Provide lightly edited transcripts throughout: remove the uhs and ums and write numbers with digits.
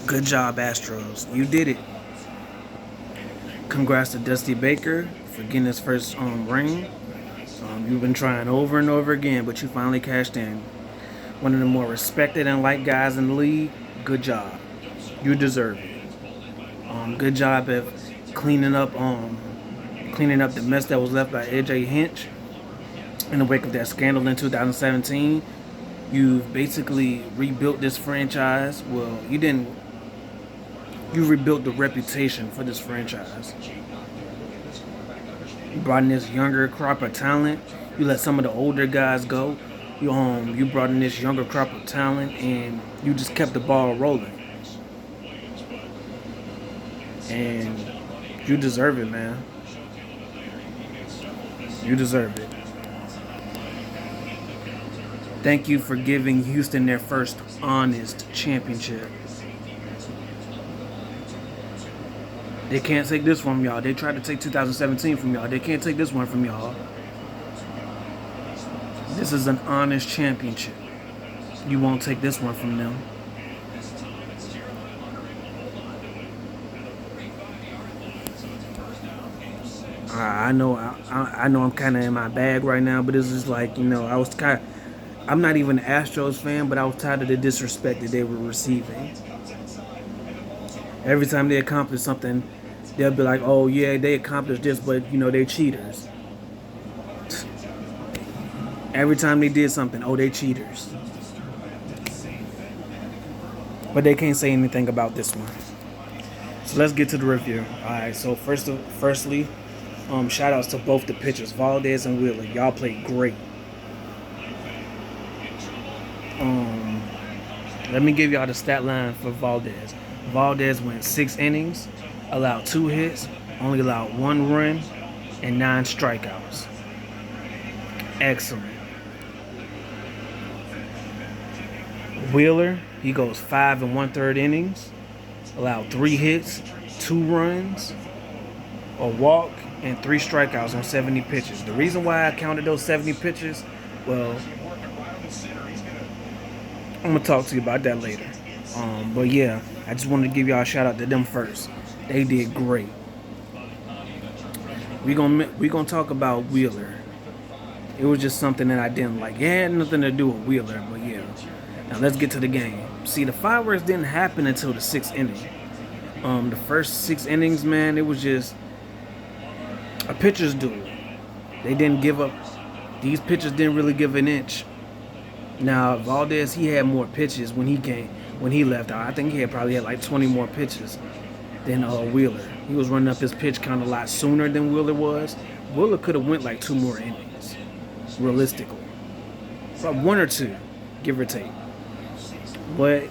Good job, Astros. You did it. Congrats to Dusty Baker for getting his first ring. You've been trying over and over again, but you finally cashed in. One of the more respected and liked guys in the league. Good job. You deserve it. Good job at cleaning up the mess that was left by AJ Hinch in the wake of that scandal in 2017. You've basically rebuilt this franchise. Well, you didn't. You rebuilt the reputation for this franchise. You brought in this younger crop of talent. You let some of the older guys go. You brought in this younger crop of talent, and you just kept the ball rolling. And you deserve it, man. You deserve it. Thank you for giving Houston their first honest championship. They can't take this from y'all. They tried to take 2017 from y'all. They can't take this one from y'all. This is an honest championship. You won't take this one from them. I know I'm kind of in my bag right now, but it's just like, I'm not even an Astros fan, but I was tired of the disrespect that they were receiving. Every time they accomplish something, they'll be like, oh yeah, they accomplished this, but they're cheaters. Every time they did something, oh, they cheaters. But they can't say anything about this one. So let's get to the review. Alright, so firstly, shout outs to both the pitchers, Valdez and Wheeler. Y'all played great. Let me give y'all the stat line for Valdez. Valdez went 6 innings, allowed 2 hits, only allowed 1 run, and 9 strikeouts. Excellent. Wheeler, he goes 5 1/3 innings, allowed 3 hits, 2 runs, a walk, and 3 strikeouts on 70 pitches. The reason why I counted those 70 pitches, well, I'm going to talk to you about that later. But yeah, I just wanted to give y'all a shout out to them first. They did great. We gonna talk about Wheeler. It was just something that I didn't like. It had nothing to do with Wheeler, but yeah. Now let's get to the game. See, the fireworks didn't happen until the 6th inning. The first 6 innings, man, it was just a pitcher's duel. They didn't give up. These pitchers didn't really give an inch. Now Valdez, he had more pitches when he left out. I think he probably had like 20 more pitches than Wheeler. He was running up his pitch count a lot sooner than Wheeler was. Wheeler could have went like 2 more innings, realistically. Probably 1 or 2, give or take. But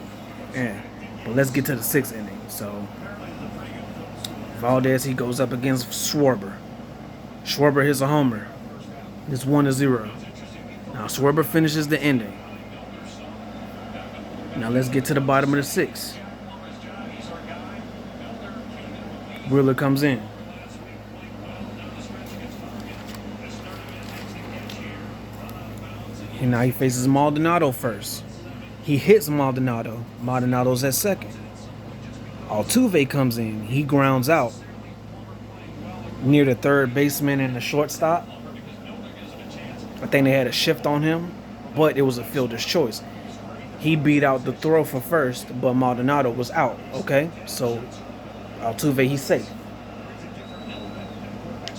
let's get to the 6th inning. So Valdez, he goes up against Schwarber. Schwarber hits a homer. It's 1-0. Now Schwarber finishes the inning. Now let's get to the bottom of the 6th. Wheeler comes in. And now he faces Maldonado first. He hits Maldonado. Maldonado's at second. Altuve comes in. He grounds out near the third baseman and the shortstop. I think they had a shift on him, but it was a fielder's choice. He beat out the throw for first, but Maldonado was out. Okay, so Altuve, he's safe.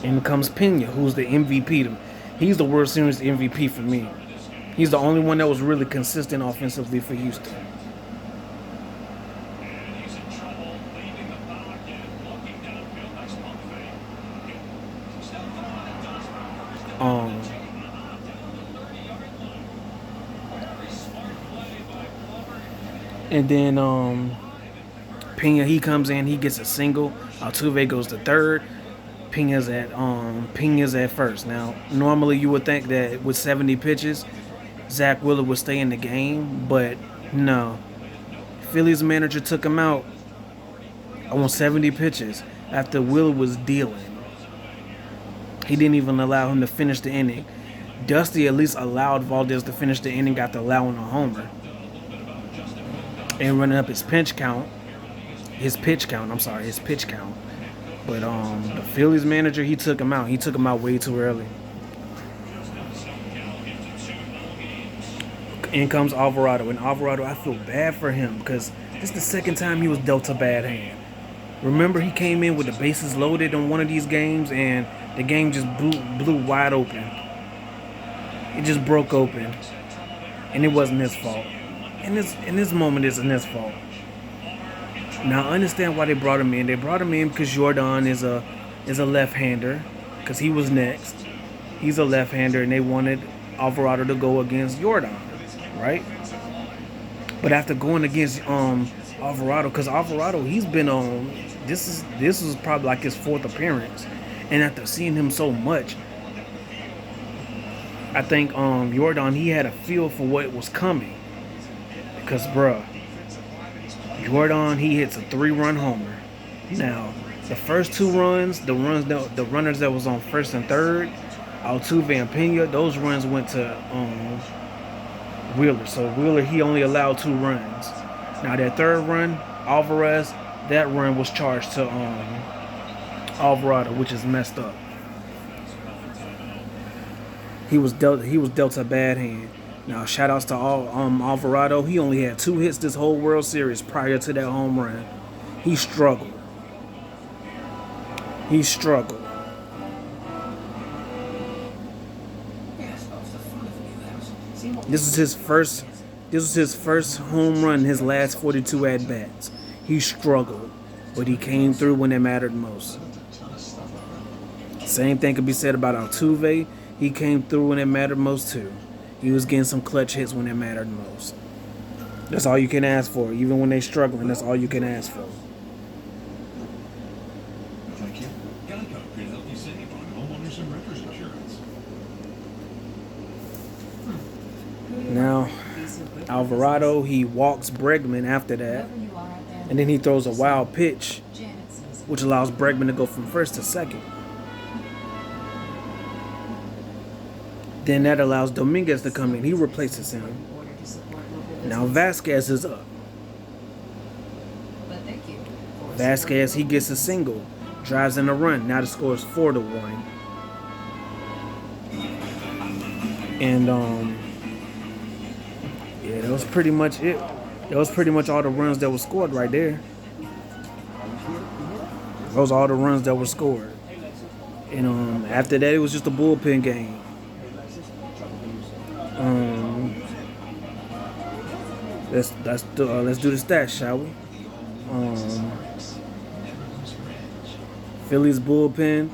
In comes Pena, who's the MVP. He's the World Series MVP for me. He's the only one that was really consistent offensively for Houston. And then Pena, he comes in, he gets a single. Altuve goes to third. Pena's at first. Now, normally you would think that with 70 pitches, Zach Wheeler would stay in the game, but no. Phillies manager took him out on 70 pitches after Wheeler was dealing. He didn't even allow him to finish the inning. Dusty at least allowed Valdez to finish the inning after allowing a homer and running up his pinch count. his pitch count. I'm sorry, his pitch count. But the Phillies manager, he took him out. He took him out way too early. In comes Alvarado. And Alvarado, I feel bad for him because this is the second time he was dealt a bad hand. Remember, he came in with the bases loaded in one of these games, and the game just blew wide open. It just broke open, and it wasn't his fault. In this moment, isn't his fault. Now, I understand why they brought him in. They brought him in because Yordan is a left-hander, because he was next. He's a left-hander, and they wanted Alvarado to go against Yordan, right? But after going against Alvarado, because Alvarado, he's been on. This is probably like his 4th appearance, and after seeing him so much, I think Yordan, he had a feel for what was coming. Because bruh, Yordan, he hits a 3-run homer. Now the first 2 runs, the runners that was on first and third, Altuve and Pena, those runs went to Wheeler. So Wheeler, he only allowed 2 runs. Now that 3rd run, Alvarez, that run was charged to Alvarado, which is messed up. He was dealt a bad hand. Now shout outs to Alvarado. He only had 2 hits this whole World Series prior to that home run. He struggled. This was his first home run in his last 42 at-bats. He struggled, but he came through when it mattered most. Same thing could be said about Altuve. He came through when it mattered most too. He was getting some clutch hits when it mattered most. That's all you can ask for. Even when they're struggling, that's all you can ask for. Thank you. Geico can help you save on homeowners and renters insurance. Now, Alvarado, he walks Bregman after that. And then he throws a wild pitch, which allows Bregman to go from first to second. Then that allows Dominguez to come in. He replaces him. Now Vasquez is up. Vasquez, he gets a single. Drives in a run. Now the score is 4-1. And yeah, that was pretty much it. That was pretty much all the runs that were scored right there. Those are all the runs that were scored. And after that, it was just a bullpen game. Let's do the stats, shall we? Phillies bullpen,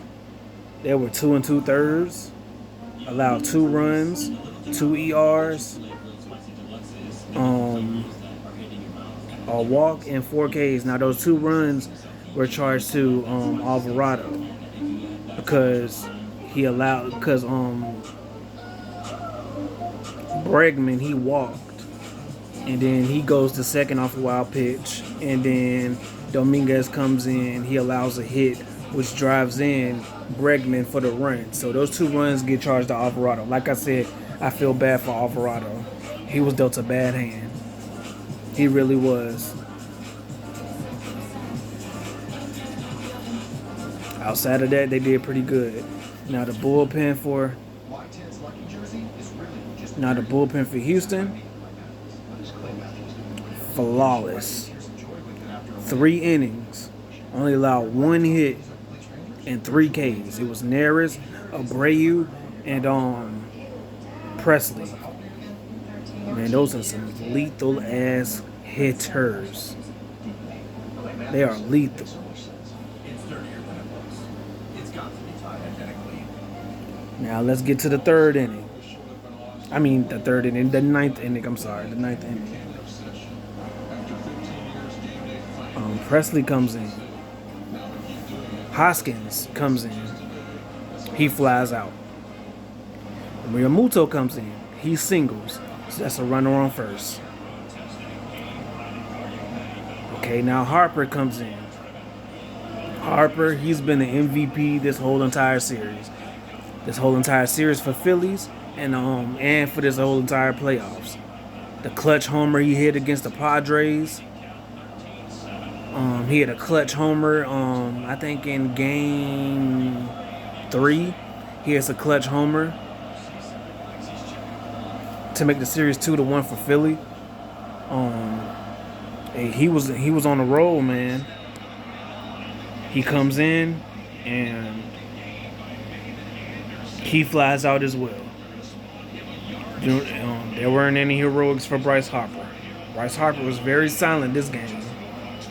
they were 2 2/3, allowed 2 runs, 2 ERs, a walk and 4 Ks. Now those 2 runs were charged to Alvarado because Bregman, he walked, and then he goes to second off a wild pitch, and then Dominguez comes in, he allows a hit, which drives in Bregman for the run. So those 2 runs get charged to Alvarado. Like I said, I feel bad for Alvarado. He was dealt a bad hand. He really was. Outside of that, they did pretty good. Now the bullpen for Houston, flawless. 3 innings, only allowed 1 hit and 3 Ks. It was Neris, Abreu, and Presley. Man, those are some lethal ass hitters. They are lethal. Now let's get to the 3rd inning. I mean the 3rd inning, the 9th inning. I'm sorry, the 9th inning. Presley comes in. Hoskins comes in. He flies out. Realmuto comes in. He singles. So that's a runner on first. Okay, now Harper comes in. Harper, he's been the MVP this whole entire series. This whole entire series for Phillies and for this whole entire playoffs. The clutch homer he hit against the Padres. He had a clutch homer. I think in game 3, he has a clutch homer to make the series 2-1 for Philly. He was on a roll, man. He comes in and he flies out as well. There weren't any heroics for Bryce Harper. Bryce Harper was very silent this game.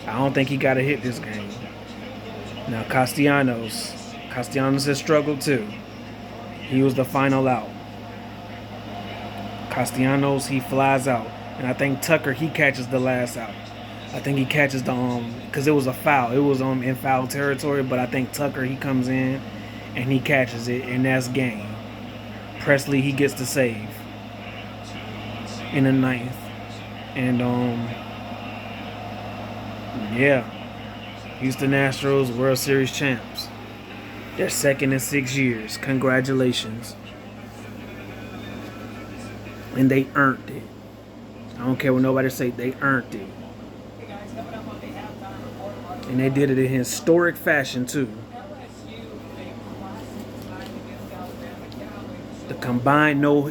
I don't think he got a hit this game. Now Castellanos has struggled too. He was the final out. Castellanos, he flies out. And I think Tucker, he catches the last out. I think he catches the because it was a foul. It was in foul territory, but I think Tucker, he comes in and he catches it, and that's game. Presley, he gets the save in the 9th. And yeah. Houston Astros, World Series champs. They're second in 6 years. Congratulations. And they earned it. I don't care what nobody say, they earned it. And they did it in historic fashion too. The combined no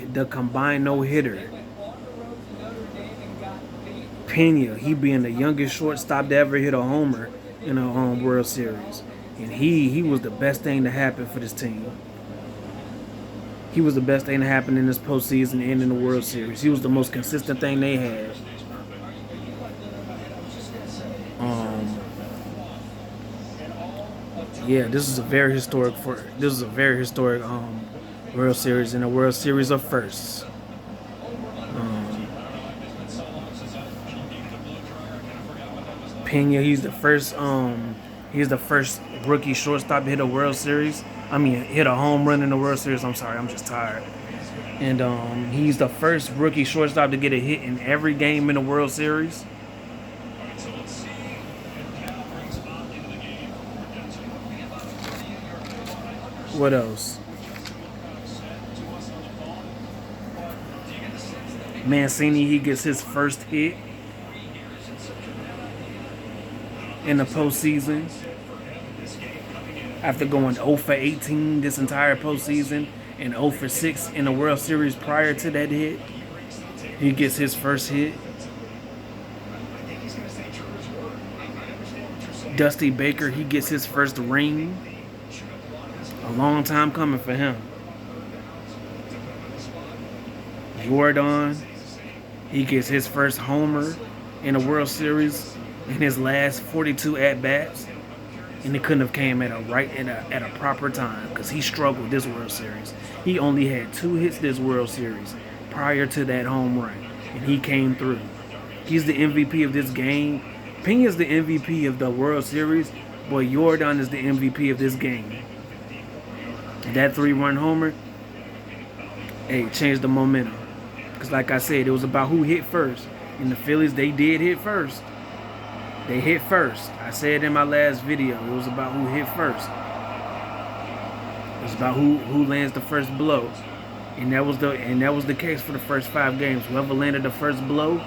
hitter. Pena, he being the youngest shortstop to ever hit a homer in a World Series, and he was the best thing to happen for this team. He was the best thing to happen in this postseason and in the World Series. He was the most consistent thing they had. Yeah, this is a very historic World Series and a World Series of firsts. Pena, he's the first rookie shortstop to hit a World Series. Hit a home run in the World Series. I'm sorry, I'm just tired. And he's the first rookie shortstop to get a hit in every game in the World Series. What else? Mancini, he gets his first hit in the postseason after going 0 for 18 this entire postseason and 0 for 6 in the World Series prior to that hit. He gets his first hit. Dusty Baker, he gets his first ring. A long time coming for him. Jordan, he gets his first homer in the World Series in his last 42 at-bats, and it couldn't have came at a proper time because he struggled this World Series. He only had 2 hits this World Series prior to that home run, and he came through. He's the MVP of this game. Pena's the MVP of the World Series, but Yordan is the MVP of this game. That 3-run homer, changed the momentum. Because like I said, it was about who hit first. And the Phillies, they did hit first. They hit first. I said in my last video, it was about who hit first. It was about who lands the first blow. And that was the case for the first 5 games. Whoever landed the first blow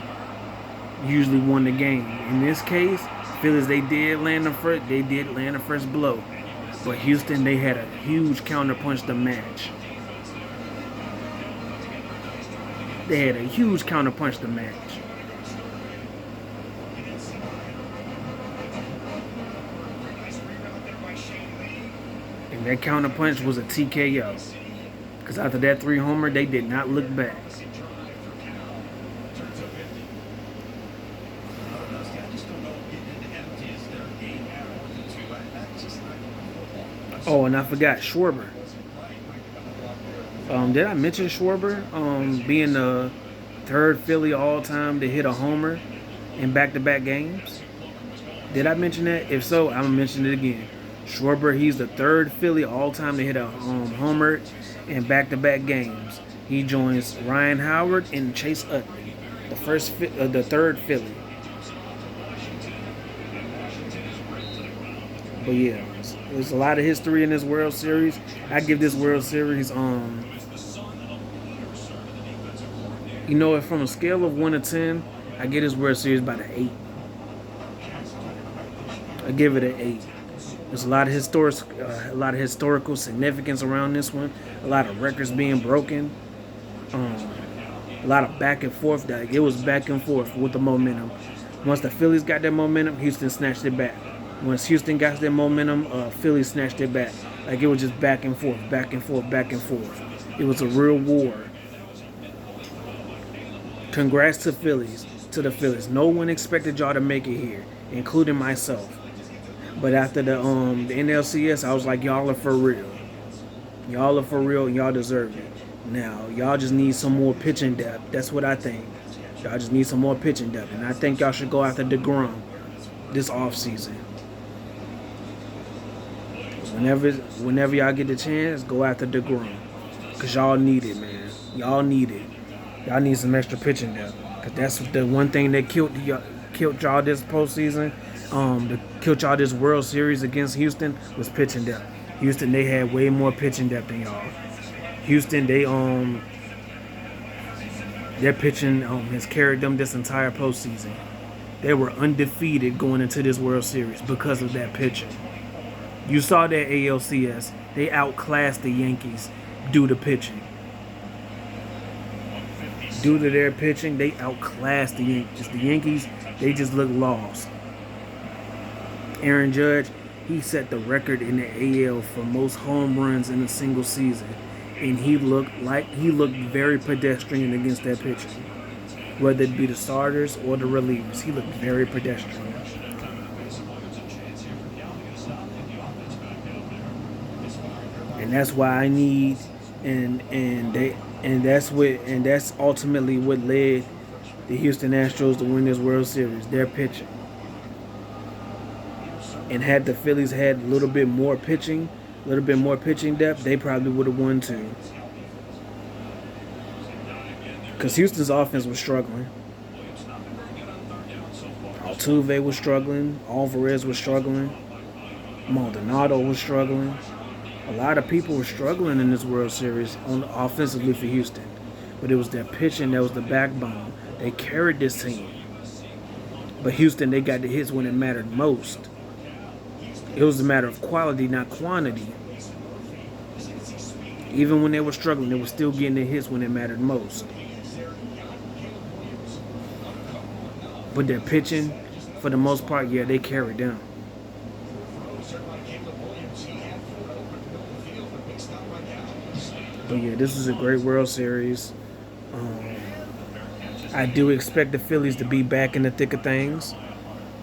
usually won the game. In this case, Phillies, they did land the first blow. But Houston, they had a huge counterpunch to match. They had a huge counterpunch to match. And that counterpunch was a TKO. Because after that 3-homer, they did not look back. Oh, and I forgot Schwarber. Did I mention Schwarber being the 3rd Philly all-time to hit a homer in back-to-back games? Did I mention that? If so, I'm going to mention it again. Schwarber, he's the 3rd Philly all-time to hit a homer in back-to-back games. He joins Ryan Howard and Chase Utley, the 3rd Philly. But yeah, there's a lot of history in this World Series. I give this World Series, from a scale of 1 to 10, I give this World Series about an 8. I give it an 8. There's a lot of historical significance around this one. A lot of records being broken. Um, a lot of back and forth. Like it was back and forth with the momentum. Once the Phillies got their momentum, Houston snatched it back. Once Houston got their momentum, Philly snatched it back. Like it was just back and forth, back and forth, back and forth. It was a real war. Congrats to the Phillies. No one expected y'all to make it here, including myself. But after the NLCS, I was like, y'all are for real. Y'all are for real, and y'all deserve it. Now, y'all just need some more pitching depth. That's what I think. Y'all just need some more pitching depth. And I think y'all should go after DeGrom this offseason. Whenever y'all get the chance, go after DeGrom. Because y'all need it, man. Y'all need it. Y'all need some extra pitching depth. Because that's the one thing that killed y'all this postseason. Killed y'all this World Series against Houston was pitching depth. Houston, they had way more pitching depth than y'all. Houston, their pitching has carried them this entire postseason. They were undefeated going into this World Series because of that pitching. You saw that ALCS. They outclassed the Yankees due to pitching. Due to their pitching, they outclassed the Yankees. The Yankees, they just look lost. Aaron Judge, he set the record in the AL for most home runs in a single season. And he looked very pedestrian against that pitching. Whether it be the starters or the relievers, he looked very pedestrian. And that's why I need that's ultimately what led the Houston Astros to win this World Series, their pitching. And had the Phillies had a little bit more pitching depth, they probably would have won too. Because Houston's offense was struggling. Altuve was struggling. Alvarez was struggling. Maldonado was struggling. A lot of people were struggling in this World Series offensively for Houston. But it was their pitching that was the backbone. They carried this team. But Houston, they got the hits when it mattered most. It was a matter of quality, not quantity. Even when they were struggling, they were still getting the hits when it mattered most. But their pitching, for the most part, yeah, they carried them. But yeah, this was a great World Series. I do expect the Phillies to be back in the thick of things.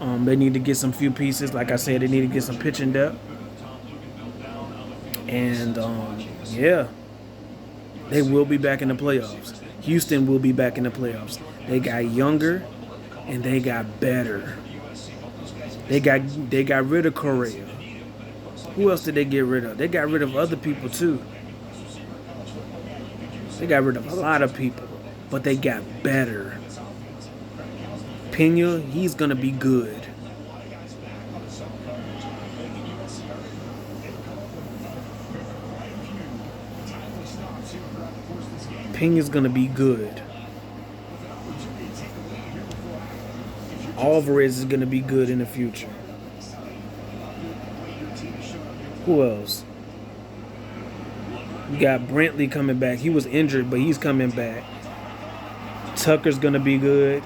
They need to get some few pieces. Like I said, they need to get some pitching depth. And, yeah, they will be back in the playoffs. Houston will be back in the playoffs. They got younger and they got better. They got rid of Correa. Who else did they get rid of? They got rid of other people, too. They got rid of a lot of people, but they got better. Pena, he's going to be good. Pena's going to be good. Alvarez is going to be good in the future. Who else? You got Brantley coming back. He was injured, but he's coming back. Tucker's going to be good.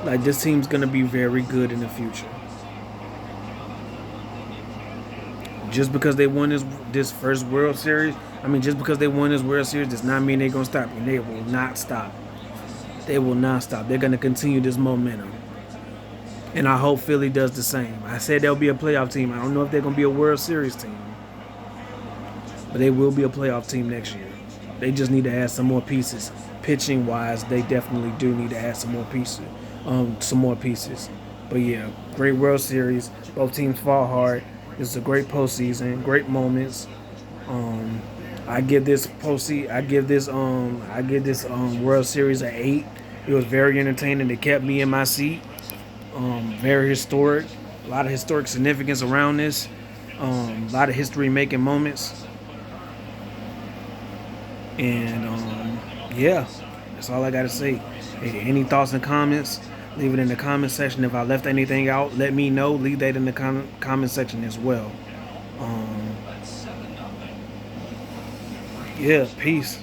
Like, this team's going to be very good in the future. Just because they won this first World Series, just because they won this World Series does not mean they're going to stop. And they will not stop. They will not stop. They're going to continue this momentum. And I hope Philly does the same. I said they'll be a playoff team. I don't know if they're going to be a World Series team. But they will be a playoff team next year. They just need to add some more pieces. Pitching-wise, they definitely do need to add some more pieces. But yeah, great World Series. Both teams fought hard. This is a great postseason. Great moments. I give this World Series an 8. It was very entertaining. It kept me in my seat. Very historic. A lot of historic significance around this. A lot of history-making moments. And, yeah, that's all I got to say. Hey, any thoughts and comments, Leave it in the comment section. If I left anything out, let me know. Leave that in the comment section as well. Yeah, peace.